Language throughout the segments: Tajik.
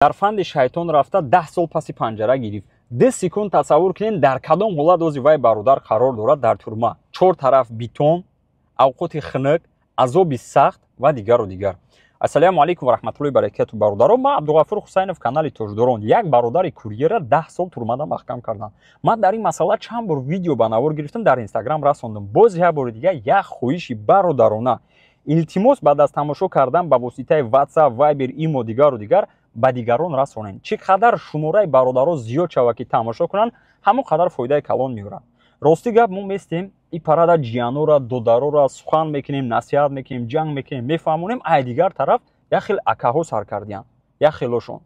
дар фанди шайтон рафта 10 сол паси панҷара гирифт. 10 секунд тасаввур кунед дар кадом ҳолат ози вай бародар қарор дорад дар турма. Чор тараф бетон, авқоти хинак, азоби сахт ва дигару дигар. Ассалому алайкум ва раҳматуллоҳи баракату бародарон. Ман Абдуғафур Хусайнов, канали Тоҷдорон. Як бародари курьера 10 сол турмада маҳкам карданд. Ман дар ин масъала чанд бор видео ба навор гирифтам, дар Инстаграм расондам. Боз як бори дигар як хоҳиши бародарона. Илтимос баъд аз тамошо кардан ба воситаи WhatsApp, Viber, имо дигару дигар ба дигарон расонем. Чӣ қадар шумораи бародаро зиёд шава ки тамошо кунанд, ҳамон қадар фоидаи калон меёрад. Рости гап мо местем и парада ҷиянора, додарора сухан мекунем, насиҳат мекунем, ҷанг мекунем, мефаҳмонем, ай дигар тараф як хел акаҳо сар кардиянд. Як хелошон.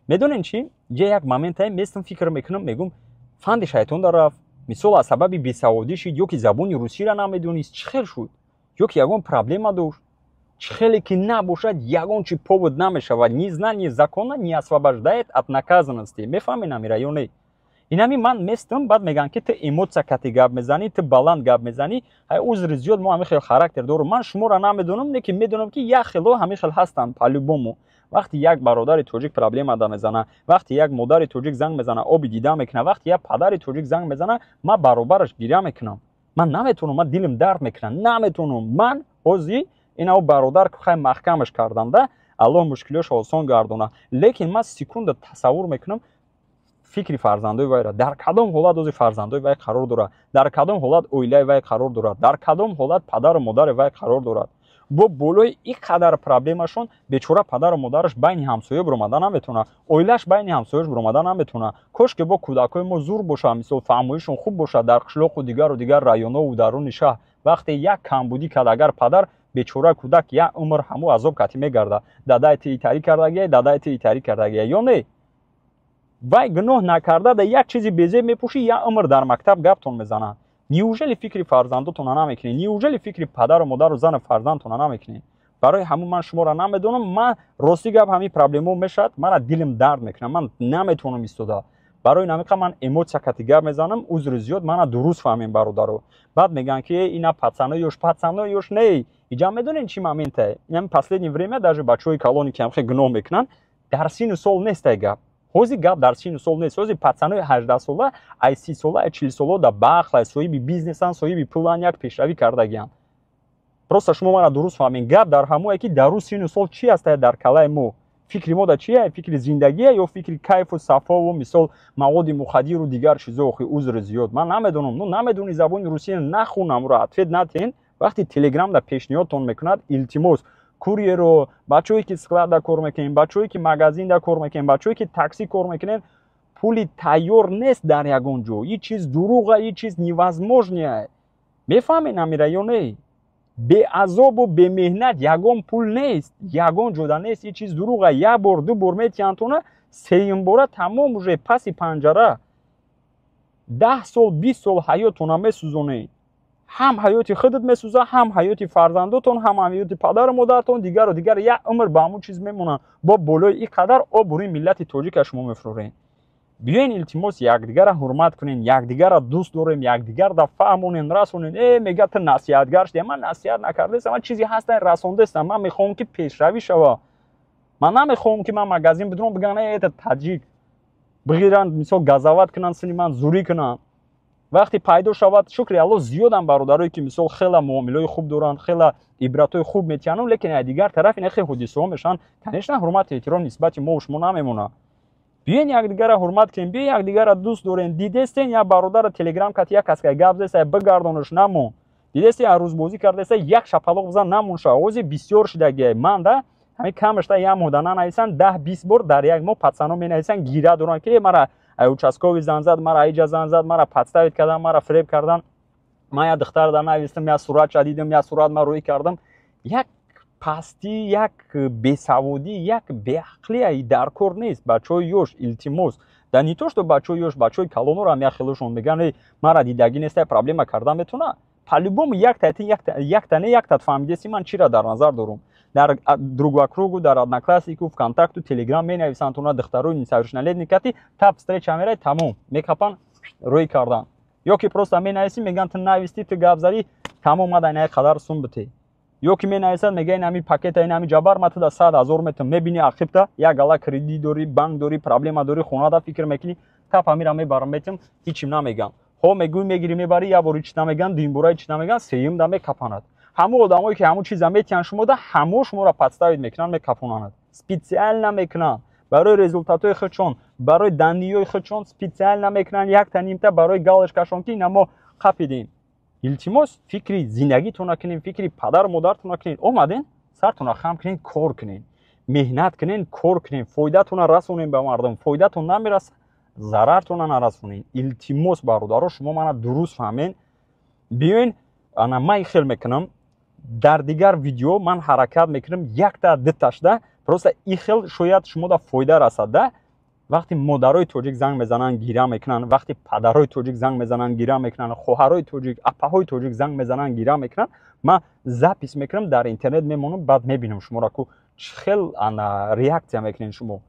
Медонем чӣ? Як моментае местам фикр мекунам, мегум фанди шайтон дарафт. Мисол аз сабаби бесаводӣ шуд, ё ки забони русиро намедонист, чӣ хел шуд? Ё ки ягон проблема дошт. Чӣ хеле ки набошад, ягон чӣ повод намешавад, ни знание закона не освобождает от наказанности. Мефаҳмед амира ё не? Инами ман местам, баъд мегӯянд ки ту эмоция кати гап мезанӣ, ту баланд гап мезанӣ, ай узри зиёд мо ҳамин хел характер дорем. Ман шуморо намедонам, лекин медонам ки як хело ҳамин хел ҳастанд по-любому. Вақти як бародари тоҷик проблема да мезана, вақти як модари тоҷик занг мезана, оби дида мекуна, вақти як падари тоҷик занг мезана, ман баробараш гиря мекунам. Ман наметавонам, ман дилам дард мекуна, наметавонам. Ман ҳозир ина бародар ки хай маҳкамаш карданда, аллоҳ мушкилошо осон гардона. Лекин ман секунда тасаввур мекунам фикри фарзандои вайра. Дар кадом ҳолат ози фарзандои вай қарор дорад, дар кадом ҳолат оилаи вай қарор дорад, дар кадом ҳолат падару модари вай қарор дорад. Бо болои ин қадар проблемашон бечора падару модараш байни ҳамсоя биромада наметавона, оилаш байни ҳамсояш биромада наметавона. Кошки бо кӯдакои мо зур боша, мисол фаҳмоишон хуб боша дар қишлоқу дигару дигар районову даруни шаҳр. Вақте як камбудӣ кад, агар падар бечора кӯдак як умр ҳаму азоб катӣ мегарда. Дадаи ту итарӣ кардагия, дадаи ту итарӣ кардагия, ё не? вай гуноҳ накарда да як чизи безеб мепӯшӣ, як умр дар мактаб гаптон мезанад. Неужели фикри фарзандотона намекунед? Неужели фикри падару модару зану фарзандтона намекунед? Барои ҳамун ман шуморо намедонам. Ман рости гап ҳамин проблемо мешад, мана дилим дард мекуна, ман наметавонам истода. Барои намиқа ман эмоция кати гап мезанам, узри зиёд мана дуруст фаҳмем бародаро. Баъд мегӯянд ки ина пацанои ёш не. Иҷа медонед чӣ моментае? Ин последнее время даже бачаҳои калони ки ҳамхел гуноҳ мекунанд, дар сину сол нестай гап. ҳозир гап дар сину сол нест. ҳозир пацанои 18 сола, ай 30 сола, ай 40 сола да бахла, соҳиби бизнесанд, соҳиби пулан, як пешравӣ кардагиянд. Просто шумо мана дуруст фаҳмед. Гап дар ҳамое ки дар ӯ сину сол чӣ астае дар калаи мо. Фикри мо да чие? Фикри зиндагие ё фикри кайфу сафову мисол маводи мухаддиру дигар чизо? Охи узри зиёд. Ман намедонам. Ну намедони забони русия нахунам, ро ответ натен. Вақти телеграм да пешниҳодтон мекунад, илтимос курьеро, бачаҳое ки склада кор мекунем, бачаҳое ки магазинда кор мекунем, бачаҳое ки такси кор мекунем, пули тайёр нест дар ягон ҷо. ин чиз дуруға, ин чиз невозможное. Мефаҳмед амира ё не? Беазобу бемеҳнат ягон пул нест, ягон ҷода нест. ин чиз дуруға. як бор ду бор метиҳандтона, сеюм бора тамом уже паси панҷара 10 сол 20 сол ҳаётона месӯзонед. ҳам ҳаёти худат месӯзад, ҳам ҳаёти фарзандотон, ҳам ҳаёти падару модаратон, дигару дигар як умр ба ҳамун чиз мемонанд. бо болои ин қадар обрӯи миллати тоҷика шумо мефурӯред. биёен илтимос якдигара ҳурмат кунем, якдигара дӯст дорем, якдигарда фаҳмонем, расонем. мега ту насиҳатгар шуди. ман насиҳат накардастам, ман чизи ҳастан расондастам. ман мехоҳам ки пешравӣ шава. ман намехоҳам ки ман магазин бидурам бигӯям это таҷик бигиранд, мисол газават кунанд, сини ман зурӣ кунанд. вақти пайдо шавад, шукри аллоҳ зиёдам бародарое ки мисол хела муомилаи хуб доранд, хела ибратҳои хуб метиҳананд, лекин аз дигар тараф ина хел ҳодисаҳо мешаванд. конечно ҳурмату эҳтиром нисбати мо шумо намемонад. биёен якдигара ҳурмат кунем, биёен якдигара дӯст дорем. дидестен як бародара телеграм кати як касқа гап зеста бигардонаш намон. дидестен як рӯзбозӣ кардаста як шапалоқ бизан намон шава. ҳозир бисёр шудагия. ман да ҳамин камашта як моҳ нанависанд 10-20 бор дар як моҳ пацано менависанд, гиря доранд ки мара ай участкови зан зад, мара иҷа зан зад, мара подставит кардан, мара фреб кардан. ман як духтар да навистам, як суратша дидам, як сурат ман рӯӣ кардам. як пастӣ, як бесаводӣ, як беақлия дар кор нест. бачаҳои ёш илтимос да не то што бачаҳои ёш, бачаҳои калонро ҳам як хелошон мегӯянд мара дидагӣ нестай проблема кардан метавона. по-любому яктане яктат фаҳмидеси ман чиро дар назар дорам. дар другвакругу, дар однокласснику, вконтакту, телеграм менависанд тона духтарои несовершеннолетни кати тап встреча мерай, тамом мекапан рӯй кардан. ё ки просто менависӣ, мегӯянд ту нависти, ту гап задӣ, тамом ада ина қадар сум бите. ё ки менависад мега ин ҳамин пакета ин ҳамин ҷабар ма ту да 100 000 метр мебини ақибта як гала кредит дорӣ банк дорӣ проблема дорӣ хонада фикр мекунӣ тап ҳамира мебарам метим ҳичим намеган ҳо мегӯй мегирӣ мебарӣ як бори чиз намеган дуюмбора чиз намеган сеюм да мекапанад ҳамон одамое ки ҳамон чиза метиҳанд шумода ҳамо шуморо подставид мекунанд мекапонанд специально мекунанд барои результатҳои худшон барои дандиёи худшон специально мекунанд якта нимта барои галаш кашон ки намо қапидем илтимос фикри зиндагитона кунед фикри падару модаратона кунед омаден сартона хам кунед кор кунед меҳнат кунед кор кунед фоидатона расонед ба мардум фоидатон намераса зарартона нарасонед илтимос бародаро шумо мана дуруст фаҳмед биёин ана ман хел мекунам дар дигар видео ман ҳаракат мекунам якта диташда просто ин хел шояд шумода фоида расада вақти модарои тоҷик занг мезананд гира мекунанд вақти падарои тоҷик занг мезананд гира мекунанд хоҳарои тоҷик апаҳои тоҷик занг мезананд гира мекунанд ман запис мекунам дар интернет мемонам баъд мебинам шуморо ку чӣ хел реаксия мекунед шумо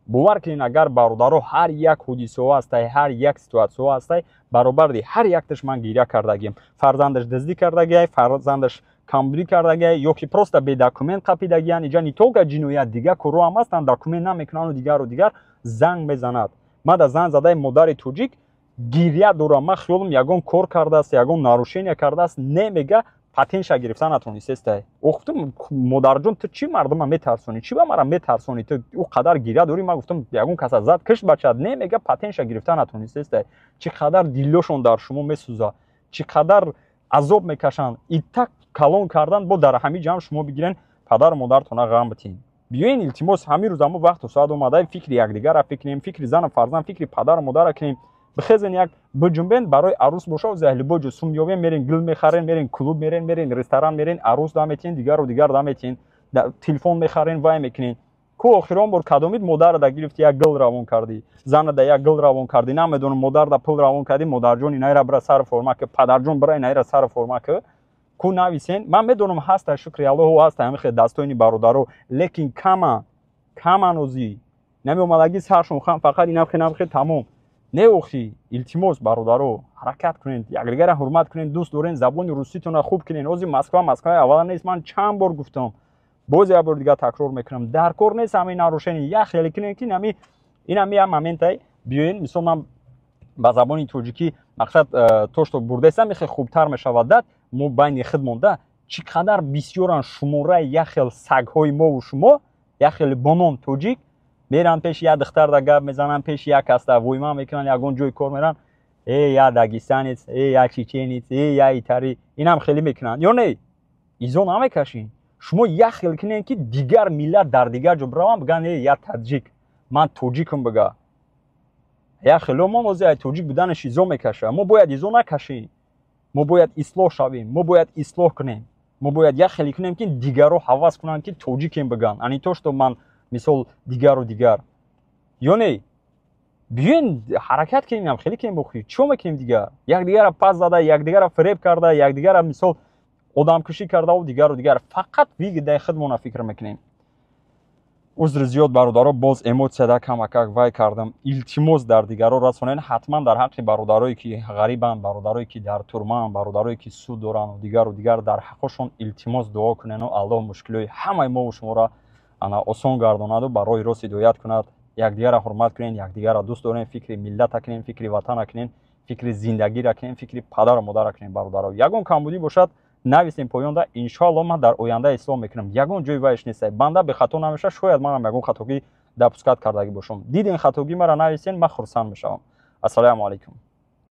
бовар кунед агар бародаро ҳар як ҳодисаҳо ҳастай ҳар як ситуатсияҳо ҳастай баробари ҳар якташ ман гиря кардагиям фарзандаш дуздӣ кардагиай фарзандаш камбудӣ кардагиай ё ки просто бедокумент қапидагиян иҷа не толка ҷиноят дига курро ҳам ҳастанд документ намекунанду дигару дигар занг мезанад ман да занг задаи модари тоҷик гиря дорам ман хиёлам ягон кор кардааст ягон нарушение кардааст немега патенша гирифта натонистестай гуфтам модарҷон ту чӣ мардума метарсонӣ чӣ ба мара метарсонӣ ту ӯ қадар гиря дорӣ ман гуфтам ягон каса зад кишт бачад немега патенша гирифта натонистестай чӣ қадар дилошон дар шумо месӯзад чӣ қадар азоб мекашанд итак калон кардан бо дар ҳамин ҷамъ шумо бигирен падару модаратона ғам битин биёин илтимос ҳамин рӯз амо вақту соат омадаи фикри якдигара фикрем фикри зану фарзанд фикри падару модара кунем бихезен як буҷунбен барои арӯс боша заҳлибоҷу сумёвем мерен гил мехарен мерен клуб мерен ресторан мерен арӯс да метиҳен дигару дигар да метиҳен телефон мехарен вай мекунен ку охирон бор кадомид модар да гирифти як гил равон кардӣ зана да як гил равон кардӣ намедонам модар да пул равон кардӣ модарҷон инайра бира сару форма ки падарҷон бира инайра сару форма ки ку нависен ман медонам ҳаста шукри аллоҳу ҳаста ҳамихе дастоини бародаро лекин кама нозӣ намеомадагӣ саршон хам фақат инамхе тамом не охи илтимос бародаро ҳаракат кунед якдигара ҳурмат кунед дӯст дорен забони руситона хуб кунед ози москваи аввал нест ман чанд бор гуфтам боз як бор дигар такрор мекунам дар кор нест ҳамин нарушени як хеле кунед ки ин ҳами як моментай биёен мисол ман ба забони тоҷикӣ мақсад то што бурдаистам мехе хубтар мешавад дад мо байни худмонда чӣ қадар бисёран шумораи як хел сагҳои мову шумо як хели бонон тоҷик меранд пеши як духтар да гап мезананд пеши як каста войма мекунанд ягон ҷои кор меранд я дагистанец я чеченец я итарӣ инам хеле мекунанд ё не изо намекашин шумо як хел кунед ки дигар миллат дар дигар ҷо бираванд биган я таҷик ман тоҷикам бига як хело мо нози ай тоҷик буданаш изо мекаша мо бояд изо накашем мо бояд ислоҳ шавем мо бояд ислоҳ кунем мо бояд як хеле кунем ки дигарро ҳавас кунанд ки тоҷикем биган ани то што ман мисол дигару дигар ё не биёин ҳаракат кунем хеле кунем бохӣ чо мекунем дигар якдигара пас зада якдигара фиреб карда якдигара мисол одамкушӣ кардаву дигару дигар фақат вигидаи худмона фикр мекунем узри зиёд бародаро боз эмотсияда камакак вай кардам илтимос дар дигарро расонед ҳатман дар ҳаққи бародарое ки ғарибанд бародарое ки дар турмаанд бародарое ки суд доранд дигару дигар дар ҳаққошон илтимос дуо кунену аллоҳ мушкилои ҳамаи мову шуморо осон гардонаду ба роҳи рост ҳидоят кунад якдигара ҳурмат кунед якдигара дӯст дорем фикри миллата кунем фикри ватана кунем фикри зиндагиро кунем фикри падару модара кунем бародаро ягон камбудӣ бошад нависем поёнда иншоалло ман дар оянда ислоҳ мекунам ягон ҷои вайш нестай банда бехато намеша шояд манам ягон хатогӣ допускат кардагӣ бошам диден хатогӣ мара нависен ман хурсанд мешавам ассалому алайкум